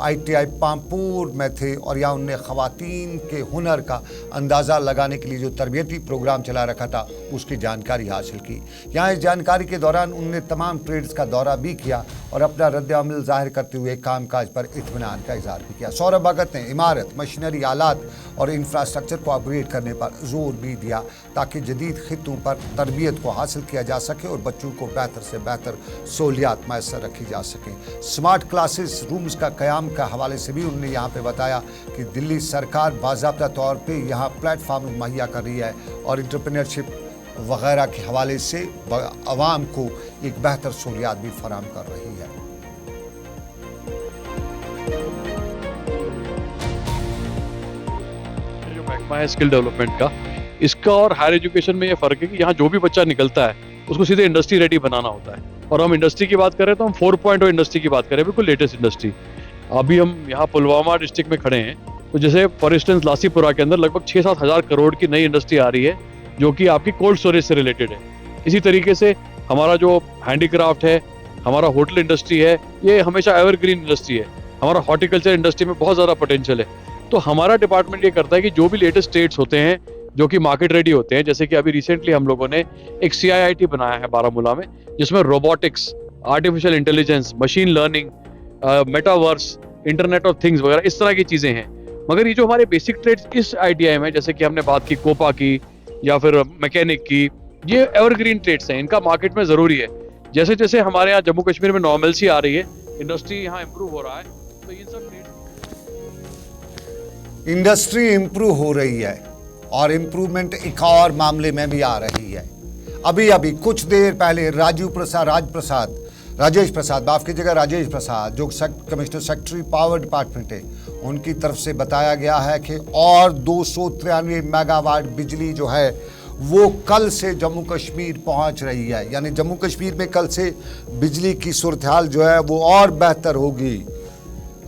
ITI पामपुर में थे और यहाँ उनने ख़वातीन के हुनर का अंदाज़ा लगाने के लिए जो तरबियती प्रोग्राम चला रखा था उसकी जानकारी हासिल की। यहाँ इस जानकारी के दौरान उनने तमाम ट्रेड्स का दौरा भी किया और अपना रद्द-ए-अमल ज़ाहिर करते हुए कामकाज पर इत्मीनान का इज़हार भी किया। सौरभ भगत ने इमारत, मशीनरी, आलात और इंफ्रास्ट्रक्चर को अपग्रेड करने पर जोर भी दिया ताकि जदीद खित्तों पर तरबियत को हासिल किया जा सके और बच्चों को बेहतर से बेहतर सहूलियात मैसर रखी जा सकें। स्मार्ट क्लासेस रूम्स का क़याम का हवाले से भी उन्होंने यहाँ पे बताया कि दिल्ली सरकार बाज़ाब्ता तौर पे यहाँ प्लेटफार्म मुहैया कर रही है और एंटरप्रेन्योरशिप वगैरह के हवाले से अवाम को एक बेहतर सहूलियात भी फराहम कर रही है। जो महकमा है स्किल डेवलपमेंट का, इसका और हायर एजुकेशन में ये फ़र्क है कि यहाँ जो भी बच्चा निकलता है उसको सीधे इंडस्ट्री रेडी बनाना होता है। और हम इंडस्ट्री की बात करें तो हम 4.0 इंडस्ट्री की बात करें, बिल्कुल लेटेस्ट इंडस्ट्री। अभी हम यहाँ पुलवामा डिस्ट्रिक्ट में खड़े हैं, तो जैसे फॉर इंस्टेंस लासीपुरा के अंदर लगभग 6-7 हज़ार करोड़ की नई इंडस्ट्री आ रही है जो कि आपकी कोल्ड स्टोरेज से रिलेटेड है। इसी तरीके से हमारा जो हैंडीक्राफ्ट है, हमारा होटल इंडस्ट्री है, ये हमेशा एवरग्रीन इंडस्ट्री है। हमारा हॉर्टिकल्चर इंडस्ट्री में बहुत ज़्यादा पोटेंशियल है। तो हमारा डिपार्टमेंट ये करता है कि जो भी लेटेस्ट स्टेट्स होते हैं जो कि मार्केट रेडी होते हैं, जैसे कि अभी रिसेंटली हम लोगों ने एक CIIT बनाया है बारामूला में, जिसमें robotics, artificial intelligence, machine learning, metaverse, internet of things वगैरह इस तरह की चीज़ें हैं। मगर ये जो हमारे बेसिक ट्रेड्स इस ITI में, जैसे कि हमने बात की कोपा की या फिर मैकेनिक की, ये एवरग्रीन ट्रेड्स हैं, इनका मार्केट में ज़रूरी है। जैसे जैसे हमारे यहाँ जम्मू कश्मीर में नॉर्मलसी आ रही है, इंडस्ट्री यहाँ इम्प्रूव हो रहा है, तो इन सब इंडस्ट्री इम्प्रूव हो रही है और इम्प्रूवमेंट एक और मामले में भी आ रही है। अभी कुछ देर पहले राजेश प्रसाद माफ कीजिएगा, राजेश प्रसाद जो कमिश्नर सेक्रेटरी पावर डिपार्टमेंट है, उनकी तरफ से बताया गया है कि और 293 मेगावाट बिजली जो है वो कल से जम्मू कश्मीर पहुंच रही है। यानी जम्मू कश्मीर में कल से बिजली की सूरत हाल जो है वो और बेहतर होगी।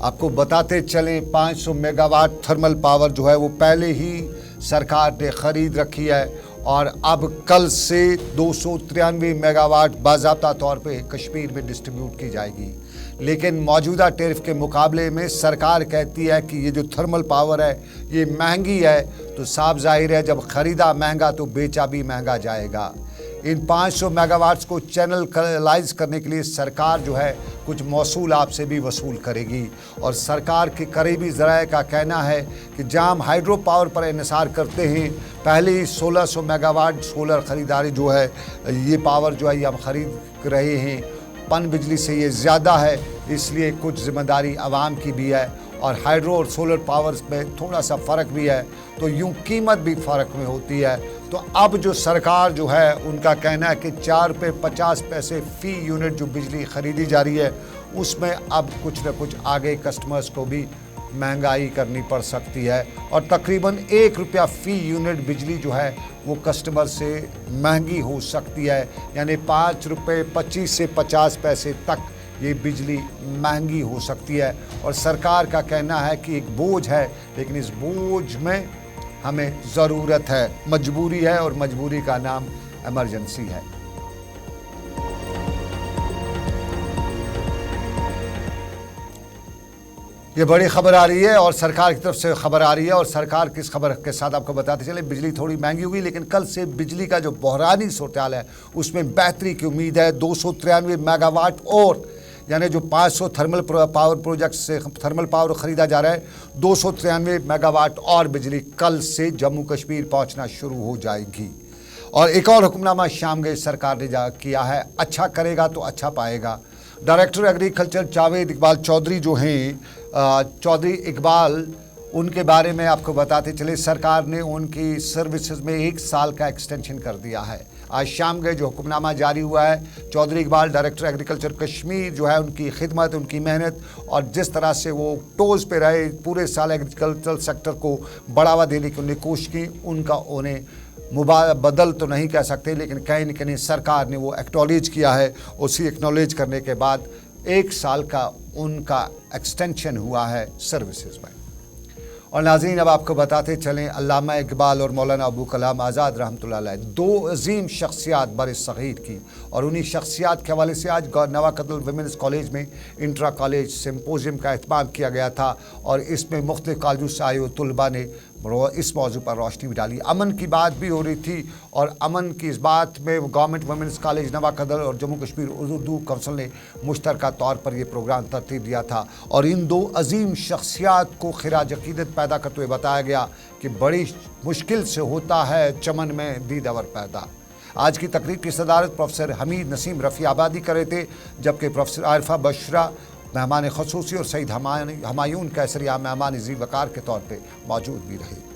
आपको बताते चलें 500 मेगावाट थर्मल पावर जो है वो पहले ही सरकार ने ख़रीद रखी है और अब कल से 293 मेगावाट बाज़ाब्ता तौर पे कश्मीर में डिस्ट्रीब्यूट की जाएगी। लेकिन मौजूदा टैरिफ के मुकाबले में सरकार कहती है कि ये जो थर्मल पावर है ये महंगी है, तो साफ जाहिर है जब ख़रीदा महंगा तो बेचा भी महंगा जाएगा। इन 500 मेगावाट्स को चैनलाइज करने के लिए सरकार जो है कुछ मौसूल आपसे भी वसूल करेगी। और सरकार के करीबी ज़राए का कहना है कि जहाँ हम हाइड्रो पावर पर इन्हिसार करते हैं, पहले ही 1600 मेगावाट सोलर ख़रीदारी जो है, ये पावर जो है ये हम ख़रीद रहे हैं पनबिजली से ये ज़्यादा है, इसलिए कुछ जिम्मेदारी आवाम की भी है और हाइड्रो और सोलर पावर में थोड़ा सा फ़र्क भी है, तो यूँ कीमत भी फ़र्क में होती है। तो अब जो सरकार जो है उनका कहना है कि 4 रुपये 50 पैसे फ़ी यूनिट जो बिजली ख़रीदी जा रही है उसमें अब कुछ न कुछ आगे कस्टमर्स को भी महंगाई करनी पड़ सकती है और तकरीबन 1 रुपया फ़ी यूनिट बिजली जो है वो कस्टमर से महंगी हो सकती है, यानी 5 रुपये 25 से 50 पैसे तक ये बिजली महंगी हो सकती है। और सरकार का कहना है कि एक बोझ है, लेकिन इस बोझ में हमें ज़रूरत है, मजबूरी है और मजबूरी का नाम इमरजेंसी है। ये बड़ी खबर आ रही है और सरकार की तरफ से खबर आ रही है और सरकार किस खबर के साथ आपको बताते चले, बिजली थोड़ी महंगी हुई लेकिन कल से बिजली का जो बहरानी सूरत है उसमें बेहतरी की उम्मीद है। 293 मेगावाट और यानी जो 500 थर्मल पावर प्रोजेक्ट से थर्मल पावर ख़रीदा जा रहा है, 293 मेगावाट और बिजली कल से जम्मू कश्मीर पहुंचना शुरू हो जाएगी। और एक और हुक्मनामा शामगेज सरकार ने किया है, अच्छा करेगा तो अच्छा पाएगा। डायरेक्टर एग्रीकल्चर जावेद इकबाल चौधरी जो हैं, चौधरी इकबाल, उनके बारे में आपको बताते चले, सरकार ने उनकी सर्विसेज में 1 साल का एक्सटेंशन कर दिया है। आज शाम के जो हुक्मनामा जारी हुआ है, चौधरी इकबाल डायरेक्टर एग्रीकल्चर कश्मीर जो है उनकी खिदमत, उनकी मेहनत और जिस तरह से वो टोज़ पे रहे, पूरे साल एग्रीकल्चर सेक्टर को बढ़ावा देने की उन्हें कोशिश की, उनका उन्हें बदल तो नहीं कह सकते लेकिन कहीं न कहीं सरकार ने वो एक्नॉलेज किया है। उसी एक्नॉलेज करने के बाद 1 साल का उनका एक्सटेंशन हुआ है सर्विसेज में। और नाज़रीन, अब आपको बताते चलें, अल्लामा इकबाल और मौलाना अबू कलाम आज़ाद रहमतुल्लाह अलैह 2 अजीम शख्सियात बरसग़ीर की, और उन्हीं शख्सियात के हवाले से आज नवाकदल वुमेंस कॉलेज में इंट्रा कॉलेज सिम्पोजियम का एहतमाम किया गया था और इसमें मुख्तलिफ कॉलेजों से आए तलबा ने इस मौजू पर रोशनी भी डाली। अमन की बात भी हो रही थी और अमन की इस बात में गवर्नमेंट वुमेंस कॉलेज नवाकदल और जम्मू कश्मीर उर्दू काउंसिल ने मुश्तरका तौर पर यह प्रोग्राम तरतीब दिया था और इन 2 अजीम शख्सियात को खिराज अक़ीदत पैदा करते हुए बताया गया कि बड़ी मुश्किल से होता है चमन में दीदावर पैदा। आज की तकरीब की सदारत प्रोफेसर हमीद नसीम रफ़ी आबादी कर रहे थे, जबकि प्रोफेसर आरिफा बशरा मेहमान खसूसी और सईद हमायून कैसरिया मेहमान ज़ी वकार के तौर पे मौजूद भी रहे।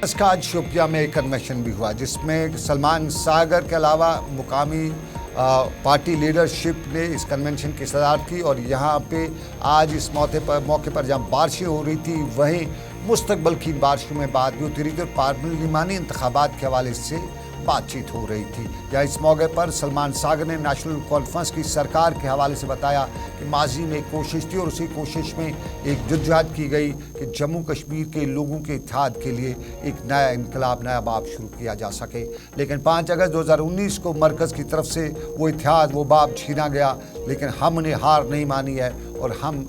इसका आज शोपिया में एक कन्वेंशन भी हुआ जिसमें सलमान सागर के अलावा मुकामी पार्टी लीडरशिप ने इस कन्वेंशन की सदारत की और यहाँ पे आज इस मौके पर जहाँ बारिशें हो रही थी वहीं मुस्तकबल की बारिशों में बात भी होती रही थी और पार्लिमानी इंतखाबात के हवाले से बातचीत हो रही थी। या इस मौके पर सलमान सागर ने नेशनल कॉन्फ्रेंस की सरकार के हवाले से बताया कि माजी में एक कोशिश थी और उसी कोशिश में एक जद्दोजहद की गई कि जम्मू कश्मीर के लोगों के इत्तेहाद के लिए एक नया इनकलाब, नया बाब शुरू किया जा सके। लेकिन 5 अगस्त 2019 को मरकज़ की तरफ से वो इत्तेहाद, वो बाब छीना गया, लेकिन हमने हार नहीं मानी है और हम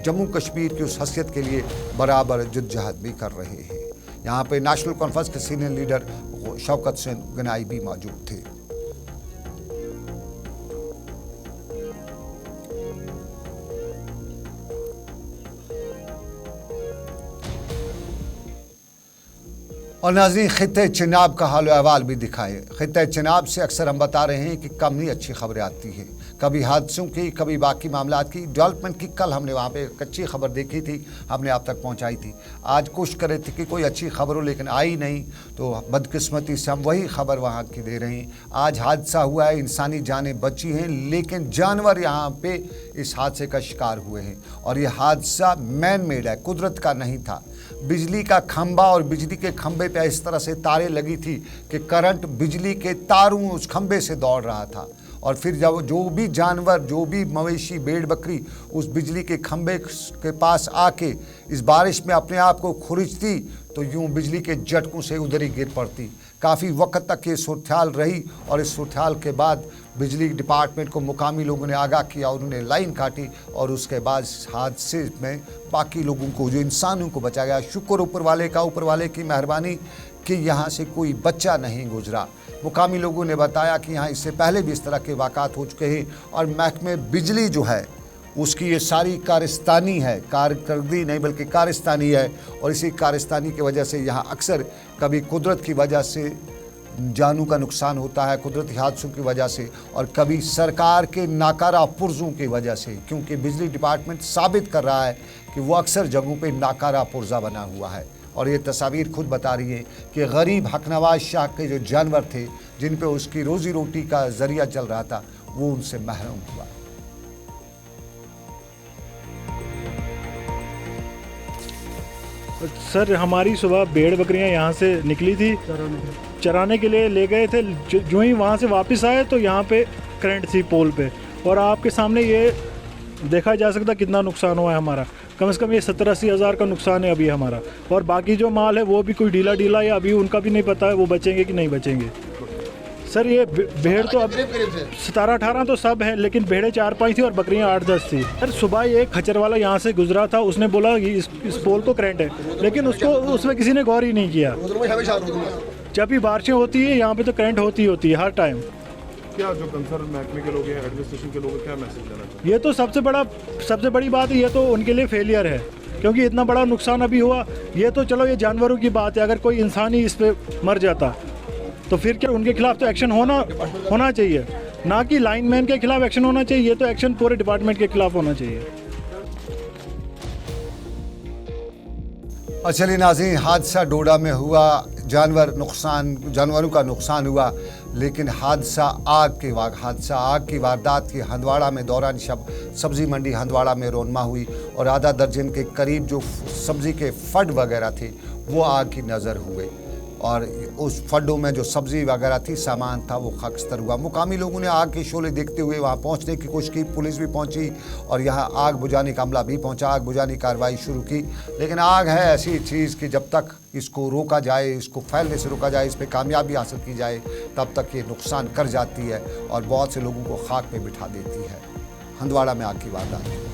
जम्मू कश्मीर की उस हसीयत के लिए बराबर जद्दोजहद भी कर रहे हैं। यहाँ पे नेशनल कॉन्फ्रेंस के सीनियर लीडर शौकत हुसैन गनाई भी मौजूद थे। और नाज़रीन, खित्ते चिनाब का हाल अहवाल भी दिखाए। खित्ते चिनाब से अक्सर हम बता रहे हैं कि कम ही अच्छी खबरें आती हैं, कभी हादसों की, कभी बाकी मामलात की, डेवलपमेंट की। कल हमने वहाँ पे कच्ची खबर देखी थी, हमने आप तक पहुँचाई थी। आज कोशिश कर रहे थे कि कोई अच्छी खबर हो लेकिन आई नहीं, तो बदकिस्मती से हम वही खबर वहाँ की दे रहे हैं। आज हादसा हुआ है, इंसानी जानें बची हैं लेकिन जानवर यहाँ पे इस हादसे का शिकार हुए हैं और ये हादसा मैन मेड है, कुदरत का नहीं था। बिजली का खंभा और बिजली के खंभे पे इस तरह से तारें लगी थी कि करंट बिजली के तारों उस खंभे से दौड़ रहा था और फिर जब जो भी जानवर, जो भी मवेशी, भेड़ बकरी उस बिजली के खंभे के पास आके इस बारिश में अपने आप को खुरिचती तो यूं बिजली के झटकों से उधर ही गिर पड़ती। काफ़ी वक्त तक ये सूरत-हाल रही और इस सूरत-हाल के बाद बिजली डिपार्टमेंट को मुकामी लोगों ने आगाह किया, उन्होंने लाइन काटी और उसके बाद हादसे में बाकी लोगों को, जो इंसानों को बचा गया। शुक्र ऊपर वाले की मेहरबानी कि यहाँ से कोई बच्चा नहीं गुजरा। मुकामी लोगों ने बताया कि यहाँ इससे पहले भी इस तरह के वाक़ात हो चुके हैं और महकमे बिजली जो है उसकी ये सारी कारस्तानी है, कारकर्दगी नहीं बल्कि कारस्तानी है। और इसी कारस्तानी की वजह से यहाँ अक्सर कभी कुदरत की वजह से जानों का नुकसान होता है, कुदरती हादसों की वजह से, और कभी सरकार के नाकारा पुर्जों की वजह से, क्योंकि बिजली डिपार्टमेंट साबित कर रहा है कि वो अक्सर जगहों पे नाकारा पुर्जा बना हुआ है। और ये तस्वीर खुद बता रही है कि गरीब हकनवाज शाह के जो जानवर थे, जिन पे उसकी रोजी रोटी का जरिया चल रहा था, वो उनसे महरूम हुआ। सर हमारी सुबह भेड़ बकरियां यहाँ से निकली थी, चराने के लिए ले गए थे। जो ही वहाँ से वापस आए तो यहाँ पे करंट थी पोल पे, और आपके सामने ये देखा जा सकता कितना नुकसान हुआ है हमारा। कम से कम ये 70-80 हज़ार का नुकसान है अभी हमारा। और बाकी जो माल है वो भी कोई ढीला या अभी उनका भी नहीं पता है वो बचेंगे कि नहीं बचेंगे। सर ये भेड़ तो अब 17-18 तो सब है, लेकिन भेड़ें 4-5 थी और बकरियां 8-10 थी। सर सुबह एक खच्चर वाला यहाँ से गुजरा था, उसने बोला इस पोल को करंट है, लेकिन उसमें किसी ने गौर ही नहीं किया। जब भी बारिशें होती है यहाँ पे तो करंट होती है हर टाइम। क्या जो कंसर्न महकमे के लोग हैं, एडमिनिस्ट्रेशन के लोग हैं, क्या मैसेज देना चाहिए? ये तो सबसे बड़ी बात है, ये तो उनके लिए फेलियर है, क्योंकि इतना बड़ा नुकसान अभी हुआ। ये तो चलो ये जानवरों की बात है, अगर कोई इंसान ही इस पे मर जाता तो फिर क्या उनके खिलाफ तो एक्शन होना चाहिए, ना कि लाइनमैन के खिलाफ एक्शन होना चाहिए। ये तो एक्शन पूरे डिपार्टमेंट के खिलाफ होना चाहिए। और चलिए नाज़रीन, हादसा डोडा में हुआ, जानवरों का नुकसान हुआ, लेकिन हादसा आग की वारदात की हंदवाड़ा में दौरान सब्जी मंडी हंदवाड़ा में रोनमा हुई, और आधा दर्जन के करीब जो सब्जी के फड वगैरह थे वो आग की नज़र हुए, और उस फड्डों में जो सब्जी वगैरह थी, सामान था, वो खाकस्तर हुआ। मुकामी लोगों ने आग के शोले देखते हुए वहाँ पहुँचने की कोशिश की, पुलिस भी पहुँची और यहाँ आग बुझाने का अमला भी पहुँचा, आग बुझाने की कार्रवाई शुरू की। लेकिन आग है ऐसी चीज़ कि जब तक इसको रोका जाए, इसको फैलने से रोका जाए, इस पर कामयाबी हासिल की जाए, तब तक ये नुकसान कर जाती है और बहुत से लोगों को खाक पे बिठा देती है। हंदवाड़ा में आग की वारदात।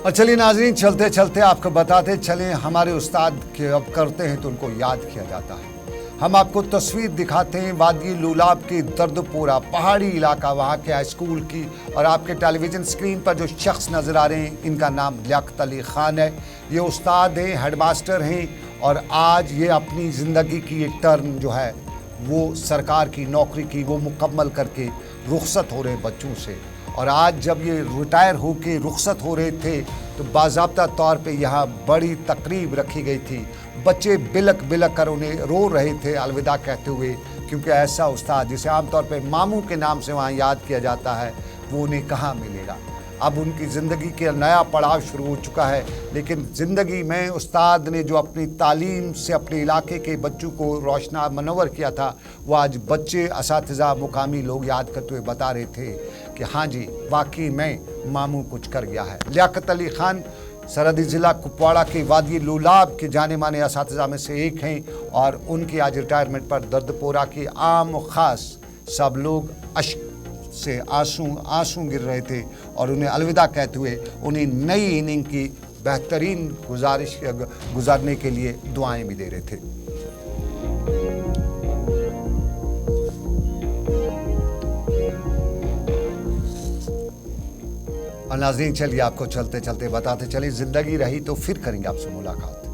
और चलिए नाजरीन, चलते चलते आपको बताते चलें, हमारे उस्ताद के अब करते हैं तो उनको याद किया जाता है। हम आपको तस्वीर दिखाते हैं वादी लुलाब की दर्दपोरा पहाड़ी इलाका, वहाँ के हाई स्कूल की, और आपके टेलीविज़न स्क्रीन पर जो शख्स नज़र आ रहे हैं, इनका नाम लियाकत अली ख़ान है। ये उस्ताद हैं, हेडमास्टर हैं, और आज ये अपनी ज़िंदगी की एक टर्म जो है वो सरकार की नौकरी की वो मुकम्मल करके रुखसत हो रहे बच्चों से। और आज जब ये रिटायर होके रुखसत हो रहे थे तो बाज़ाब्ता तौर पे यहाँ बड़ी तकरीब रखी गई थी। बच्चे बिलक बिलक कर उन्हें रो रहे थे अलविदा कहते हुए, क्योंकि ऐसा उस्ताद जिसे आमतौर पे मामू के नाम से वहाँ याद किया जाता है, वो उन्हें कहाँ मिलेगा। अब उनकी ज़िंदगी के नया पड़ाव शुरू हो चुका है, लेकिन ज़िंदगी में उस्ताद ने जो अपनी तालीम से अपने इलाके के बच्चों को रोशना मनवर किया था, वो आज बच्चे, असातिज़ा, मुकामी लोग याद करते हुए बता रहे थे कि हाँ जी, वाकई में मामू कुछ कर गया है। लियाकत अली ख़ान सरहदी ज़िला कुपवाड़ा के वादी लुलाब के जाने माने असातिज़ा में से एक हैं, और उनकी आज रिटायरमेंट पर दर्दपोरा की आम व ख़ास सब लोग अश्क से आंसू गिर रहे थे, और उन्हें अलविदा कहते हुए उन्हें नई इनिंग की बेहतरीन गुजारने के लिए दुआएं भी दे रहे थे। और नाज़रीन, चलिए आपको चलते चलते बताते चले, ज़िंदगी रही तो फिर करेंगे आपसे मुलाकात,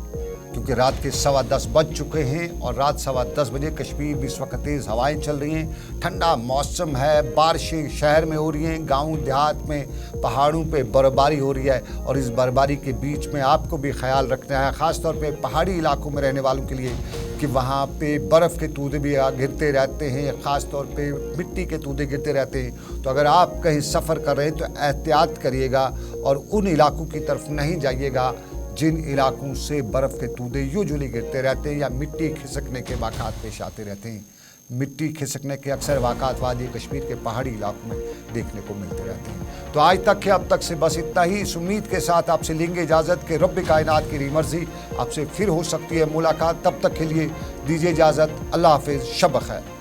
क्योंकि रात के 10:15 बज चुके हैं, और रात 10:15 बजे कश्मीर भी इस वक्त तेज़ हवाएं चल रही हैं, ठंडा मौसम है, बारिशें शहर में हो रही हैं, गांव देहात में पहाड़ों पे बर्फबारी हो रही है, और इस बर्फबारी के बीच में आपको भी ख्याल रखना है, ख़ास तौर पे पहाड़ी इलाकों में रहने वालों के लिए, कि वहाँ पे बर्फ़ के तूदे भी गिरते रहते हैं, ख़ास तौर पे मिट्टी के तूदे गिरते रहते हैं। तो अगर आप कहीं सफ़र कर रहे हैं तो एहतियात करिएगा और उन इलाकों की तरफ नहीं जाइएगा जिन इलाकों से बर्फ़ के तूदे यूजुअली गिरते रहते हैं या मिट्टी खिसकने के वाक़ात पेश आते रहते हैं। मिट्टी खिसकने के अक्सर वाक़ात वादी कश्मीर के पहाड़ी इलाकों में देखने को मिलते रहते हैं। तो आज तक के अब तक से बस इतना ही। इस उम्मीद के साथ आपसे लेंगे इजाज़त कि रब्ब कायनात की मर्ज़ी आपसे फिर हो सकती है मुलाकात। तब तक के लिए दीजिए इजाज़त। अल्लाह हाफ़िज़, शब ख़ैर।